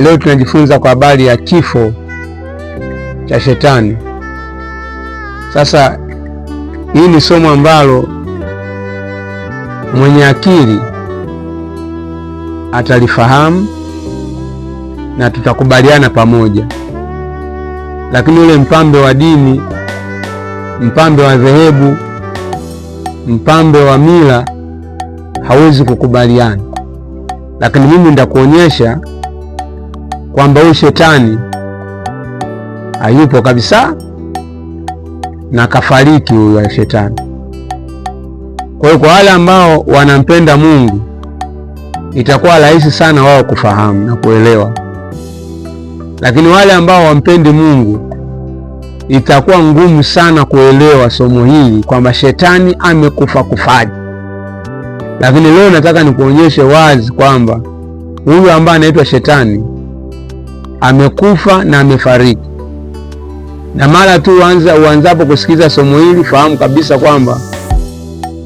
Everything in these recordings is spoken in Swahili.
Leo tunajifunza kwa habari ya kifo cha Shetani. Sasa hii ni somo ambalo mwenye akili atalifahamu na tutakubaliana pamoja, lakini yule mpambe wa dini, mpambe wa dhehebu, mpambe wa mila hawezi kukubaliana. Lakini mimi nitakuonyesha kwamba huyu Shetani hayupo kabisa na kafariki huyu Shetani. Kwa hiyo kwa wale ambao wanampenda Mungu itakuwa rahisi sana wao kufahamu na kuelewa, lakini wale ambao wampendi Mungu itakuwa ngumu sana kuelewa somo hili kwamba Shetani amekufa kufaje. Lakini leo nataka nikuonyeshe wazi kwamba huyu ambaye anaitwa Shetani amekufa na amefariki. Na mara tu uanzapo kusikiza somo hili, fahamu kabisa kwamba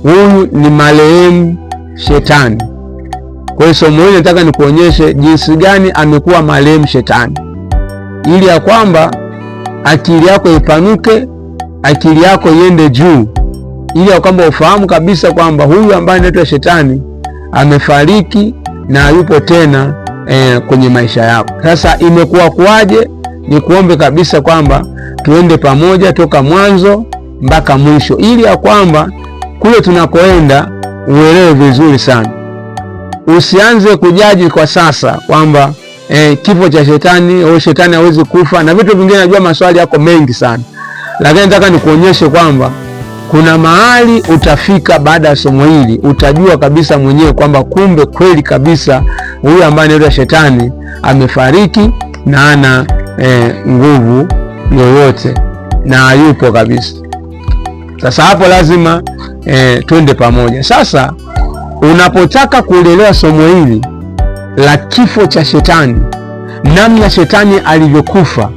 huyu ni marehemu Shetani. Kwa hiyo somo hili nataka nikuonyeshe jinsi gani amekuwa marehemu Shetani, ili ya kwamba akili yako ipanuke, akili yako iende juu, ili ya kwamba ufahamu kabisa kwamba huyu ambaye anaitwa Shetani amefariki na hayupo tena kwenye maisha yako. Sasa imekuwa kuwaje? Ni kuombe kabisa kwamba tuende pamoja toka mwanzo mpaka mwisho, ili ya kwamba kule tunakoenda uelewe vizuri sana. Usianze kujaji kwa sasa kwamba kifo cha Shetani au Shetani hawezi kufa na vitu vingine. Najua maswali yako mengi sana, lakini nataka nikuonyeshe kwamba kuna mahali utafika baada ya somo hili, utajua kabisa mwenyewe kwamba kumbe kweli kabisa huyu ambaye anaitwa Shetani amefariki na ana nguvu yoyote na hayupo kabisa. Sasa hapo lazima twende pamoja. Sasa unapotaka kuelewa somo hili la kifo cha Shetani, namna Shetani alivyokufa,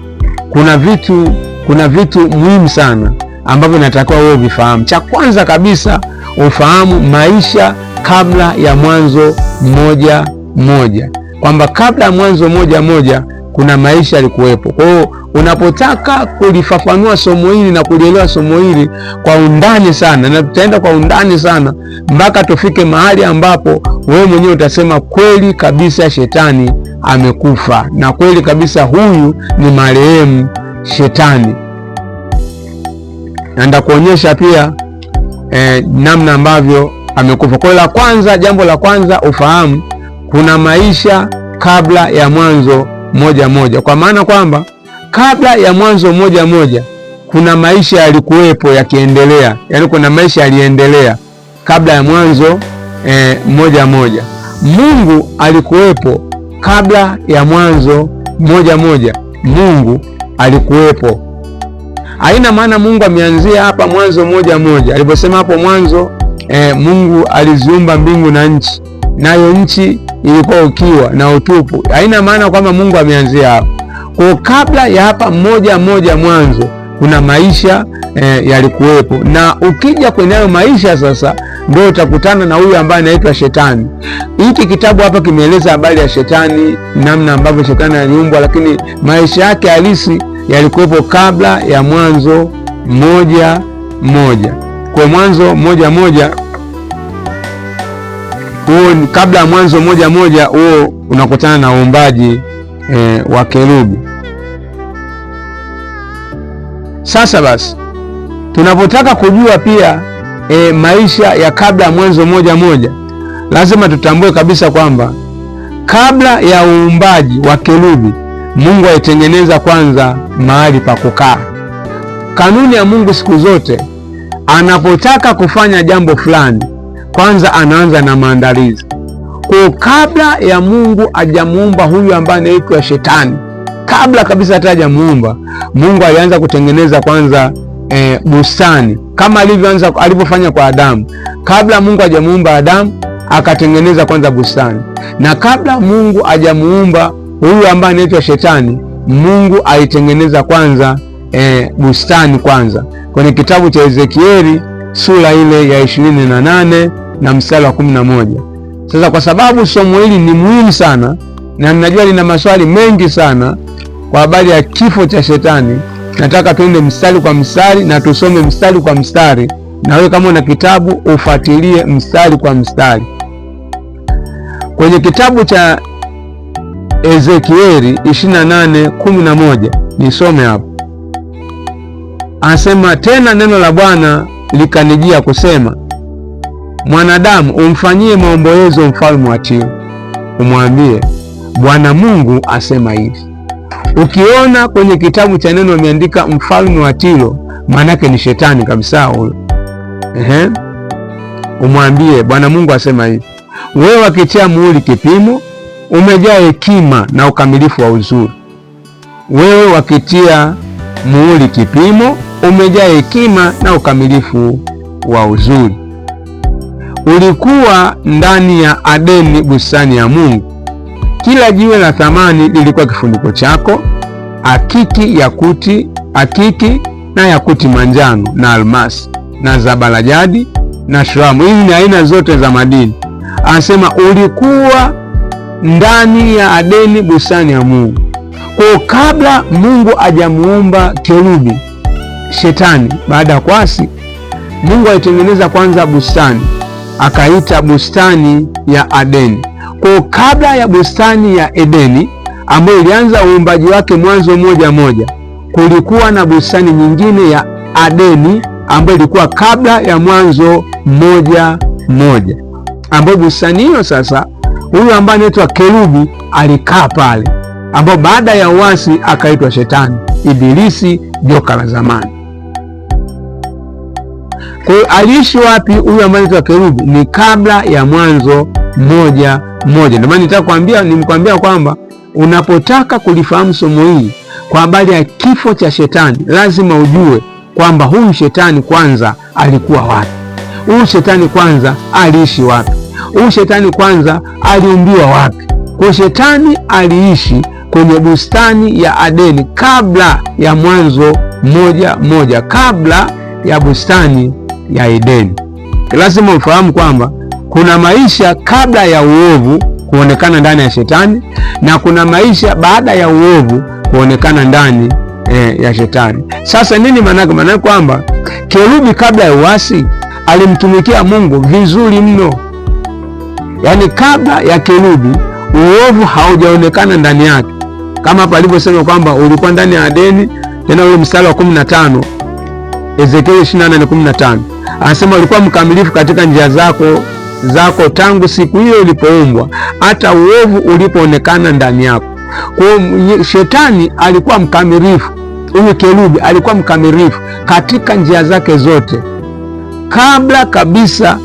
kuna vitu muhimu sana ambavyo natakiwa wewe vifahamu. Cha kwanza kabisa ufahamu maisha kabla ya Mwanzo 1:1, kwamba kabla ya Mwanzo 1:1 kuna maisha yalikuwepo. Kwa hiyo unapotaka kulifafanua somo hili na kulielewa somo hili kwa undani sana, na tutaenda kwa undani sana mpaka tufike mahali ambapo wewe mwenyewe utasema kweli kabisa Shetani amekufa, na kweli kabisa huyu ni marehemu Shetani. Na ndakuonyesha pia namna ambavyo amekufa. Kwa hiyo jambo la kwanza ufahamu kuna maisha kabla ya Mwanzo 1:1, kwa maana kwamba kabla ya Mwanzo 1:1 kuna maisha yalikuwepo yakiendelea, yaani kuna maisha yaliendelea kabla ya Mwanzo 1:1. Mungu alikuwepo kabla ya Mwanzo 1:1. Mungu alikuwepo. Haina maana Mungu ameanzia hapa Mwanzo 1:1 aliposema hapo mwanzo Mungu aliziumba mbingu na nchi, nayo nchi ilikuwa ukiwa na utupu. Haina maana kwamba Mungu ameanzia hapa. Kwa kabla ya hapa 1:1 mwanzo kuna maisha yalikuwepo, na ukija kwenye hayo maisha sasa ndio utakutana na huyu ambaye anaitwa Shetani. Hiki kitabu hapa kimeeleza habari ya Shetani, namna ambavyo Shetani aliumbwa, lakini maisha yake halisi yalikuwepo kabla ya Mwanzo 1:1. Kwa Mwanzo 1:1 huo, kabla ya Mwanzo 1:1 huo unakutana na uumbaji wa kerubi. Sasa basi tunapotaka kujua pia maisha ya kabla ya Mwanzo 1:1 lazima tutambue kabisa kwamba kabla ya uumbaji wa kerubi Mungu alitengeneza kwanza mahali pa kukaa. Kanuni ya Mungu siku zote, anapotaka kufanya jambo fulani kwanza anaanza na maandalizi. Kwa kabla ya Mungu hajamuumba huyu ambaye anaitwa Shetani, kabla kabisa hata hajamuumba, Mungu alianza kutengeneza kwanza bustani, kama alivyofanya kwa Adamu. Kabla Mungu hajamuumba Adamu, akatengeneza kwanza bustani. Na kabla Mungu hajamuumba huyu ambaye anaitwa Shetani, Mungu alitengeneza kwanza bustani kwanza, kwenye kitabu cha Ezekieli sura ile ya 28 na mstari wa 11. Sasa kwa sababu somo hili ni muhimu sana, na ninajua lina maswali mengi sana kwa habari ya kifo cha shetani. Nataka tuende mstari kwa mstari na tusome mstari kwa mstari, na wewe kama una kitabu ufuatilie mstari kwa mstari. Kwenye kitabu cha Ezekieli 28:11 nisome hapo. Anasema, tena neno la Bwana likanijia kusema, mwanadamu, umfanyie maombolezo mfalme wa Tiro, umwambie Bwana Mungu asema hivi. Ukiona kwenye kitabu cha neno ameandika mfalme wa Tiro, maanake ni shetani kabisa huyo. Umwambie Bwana Mungu asema hivi, wewe wakitia muhuri kipimo, umejaa hekima na ukamilifu wa uzuri. Wewe wakitia muhuri kipimo, umejaa hekima na ukamilifu wa uzuri. Ulikuwa ndani ya Adeni, bustani ya Mungu. Kila jiwe la thamani lilikuwa kifuniko chako, akiki, yakuti, akiki na yakuti manjano na almasi na zabarajadi na shuramu. Hizi ni aina zote za madini. Anasema ulikuwa ndani ya Adeni, bustani ya Mungu. Kwa kabla Mungu hajamuumba kerubi, shetani baada ya kuasi, Mungu alitengeneza kwanza bustani, akaita bustani ya Adeni. Kwa kabla ya bustani ya Edeni ambayo ilianza uumbaji wake Mwanzo 1:1, kulikuwa na bustani nyingine ya Adeni ambayo ilikuwa kabla ya Mwanzo 1:1, ambayo bustani hiyo sasa huyu ambaye anaitwa kerubi alikaa pale, ambapo baada ya uasi akaitwa Shetani, Ibilisi, joka la zamani. Kwa hiyo aliishi wapi huyu ambaye anaitwa kerubi? Ni kabla ya Mwanzo 1:1. Ndio maana nimkwambia kwamba unapotaka kulifahamu somo hili kwa habari ya kifo cha shetani, lazima ujue kwamba huyu shetani kwanza alikuwa wapi, huyu shetani kwanza aliishi wapi, huyu shetani kwanza aliumbiwa wapi. Kwa shetani aliishi kwenye bustani ya Adeni kabla ya Mwanzo 1:1, kabla ya bustani ya Edeni. Lazima ufahamu kwamba kuna maisha kabla ya uovu kuonekana ndani ya shetani, na kuna maisha baada ya uovu kuonekana ndani ya shetani. Sasa nini maana? Maana kwamba kerubi kabla ya uasi alimtumikia Mungu vizuri mno. Yaani kabla ya kerubi uovu haujaonekana ndani yake, kama hapa alivyosema kwamba ulikuwa ndani ya Adeni. Tena ule mstari wa 15, Ezekieli 28:15, anasema ulikuwa mkamilifu katika njia zako tangu siku hiyo ulipoumbwa hata uovu ulipoonekana ndani yako. Kwa hiyo shetani alikuwa mkamilifu, huyu kerubi alikuwa mkamilifu katika njia zake zote kabla kabisa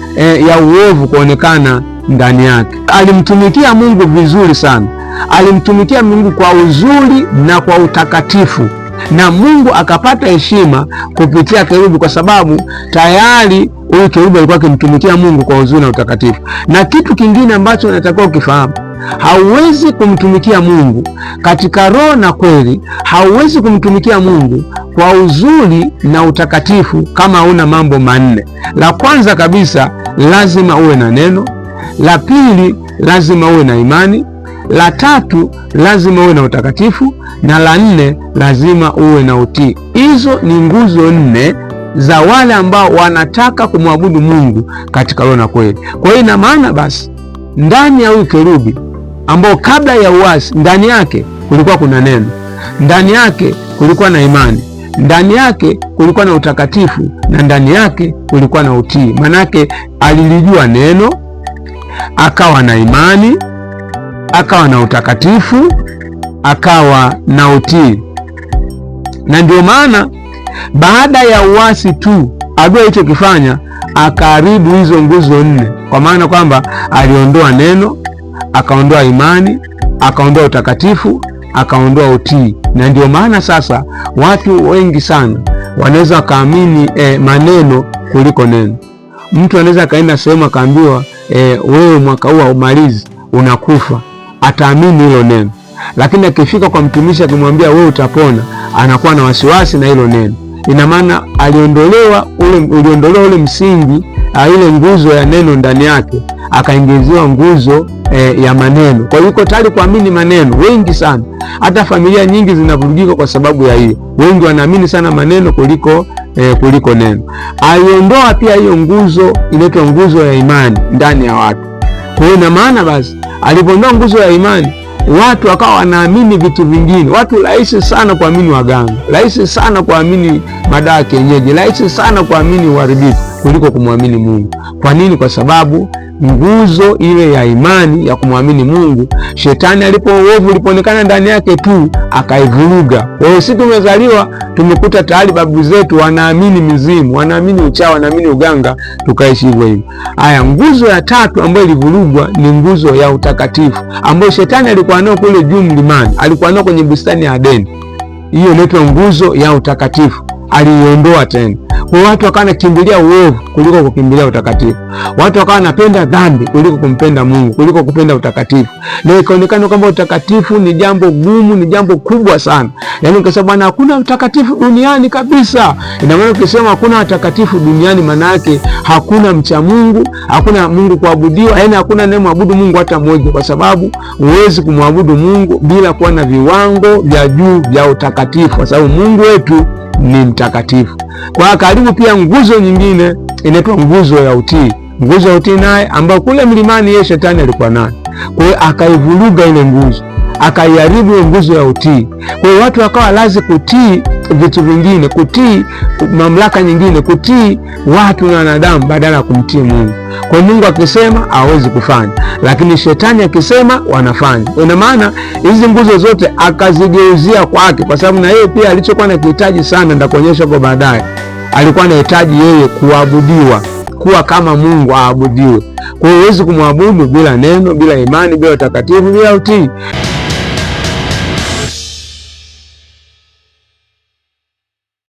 ya uovu kuonekana ndani yake. Alimtumikia Mungu vizuri sana, alimtumikia Mungu kwa uzuri na kwa utakatifu, na Mungu akapata heshima kupitia kerubi, kwa sababu tayari huyu kerubi alikuwa akimtumikia Mungu kwa uzuri na utakatifu. Na kitu kingine ambacho unatakiwa ukifahamu, hauwezi kumtumikia Mungu katika roho na kweli, hauwezi kumtumikia Mungu kwa uzuri na utakatifu kama hauna mambo manne. La kwanza kabisa, lazima uwe na neno. La pili, lazima uwe na imani. La tatu, lazima uwe na utakatifu, na la nne, lazima uwe na utii. Hizo ni nguzo nne za wale ambao wanataka kumwabudu Mungu katika roho na kweli. Kwa hiyo ina maana basi ndani ya huyu kerubi ambao kabla ya uasi, ndani yake kulikuwa kuna neno, ndani yake kulikuwa na imani, ndani yake kulikuwa na utakatifu, na ndani yake kulikuwa na utii. Manake alilijua neno, akawa na imani, akawa na utakatifu, akawa na utii. Na ndio maana baada ya uasi tu adui alichokifanya, akaharibu hizo nguzo nne, kwa maana kwamba aliondoa neno, akaondoa imani, akaondoa utakatifu, akaondoa utii. Na ndio maana sasa watu wengi sana wanaweza wakaamini maneno kuliko neno. Mtu anaweza akaenda sehemu akaambiwa wewe mwaka huu haumalizi, unakufa, ataamini hilo neno. Lakini akifika kwa mtumishi akimwambia wewe utapona, anakuwa na wasiwasi na hilo neno. Ina maana uliondolewa ule msingi, ile nguzo ya neno ndani yake, akaingiziwa nguzo ya maneno. Kwa hiyo yuko tayari kuamini maneno, wengi sana. Hata familia nyingi zinavurugika kwa sababu ya hiyo. Wengi wanaamini sana maneno kuliko neno. Aliondoa pia hiyo nguzo, inaitwa nguzo ya imani ndani ya watu. Kwa hiyo na maana basi alipoondoa nguzo ya imani, watu wakawa wanaamini vitu vingine. Watu rahisi sana kuamini waganga, rahisi sana kuamini madawa kienyeji, rahisi sana kuamini uharibifu kuliko kumwamini Mungu. Kwa nini? Kwa sababu nguzo ile ya imani ya kumwamini Mungu, shetani uovu ulipoonekana ndani yake tu akaivuruga. Kwa hiyo sisi tumezaliwa tumekuta tayari babu zetu wanaamini mizimu, wanaamini uchawi, wanaamini uganga, tukaishi hivyo hivyo. Haya, nguzo ya tatu ambayo ilivurugwa ni nguzo ya utakatifu, ambayo shetani alikuwa nayo kule juu mlimani, alikuwa nayo kwenye bustani ya Edeni. Hiyo inaitwa nguzo ya utakatifu, aliiondoa tena. Kwa watu wakawa nakimbilia uovu kuliko kukimbilia utakatifu. Watu wakawa wanapenda dhambi kuliko kumpenda Mungu, kuliko kupenda utakatifu. Na ikaonekana kwamba utakatifu ni jambo gumu, ni jambo kubwa sana. Yaani ukisema bwana hakuna utakatifu duniani kabisa, ina maana ukisema hakuna utakatifu duniani maana yake hakuna mcha Mungu, hakuna Mungu kuabudiwa, yaani hakuna anayemwabudu Mungu hata mmoja, kwa sababu huwezi kumwabudu Mungu bila kuwa na viwango vya juu vya utakatifu, kwa sababu Mungu wetu ni mtakatifu. Kwa karibu pia nguzo nyingine inaitwa nguzo ya utii. Nguzo ya utii naye ambao kule mlimani yeye shetani alikuwa nayo. Kwa hiyo akaivuruga ile nguzo, akaiharibu ile nguzo ya utii. Kwa hiyo watu wakawa lazima kutii vitu vingine, kutii mamlaka nyingine, kutii watu na wanadamu badala ya kumtii Mungu. Kwa Mungu akisema hawezi kufanya, lakini shetani akisema wanafanya. Ina maana hizi nguzo zote akazigeuzia kwake, kwa sababu na yeye pia alichokuwa anahitaji sana, nitakuonyesha hapo baadaye, alikuwa anahitaji yeye kuabudiwa, kuwa kama Mungu aabudiwe. Kwa hiyo huwezi kumwabudu bila neno, bila imani, bila utakatifu, bila utii.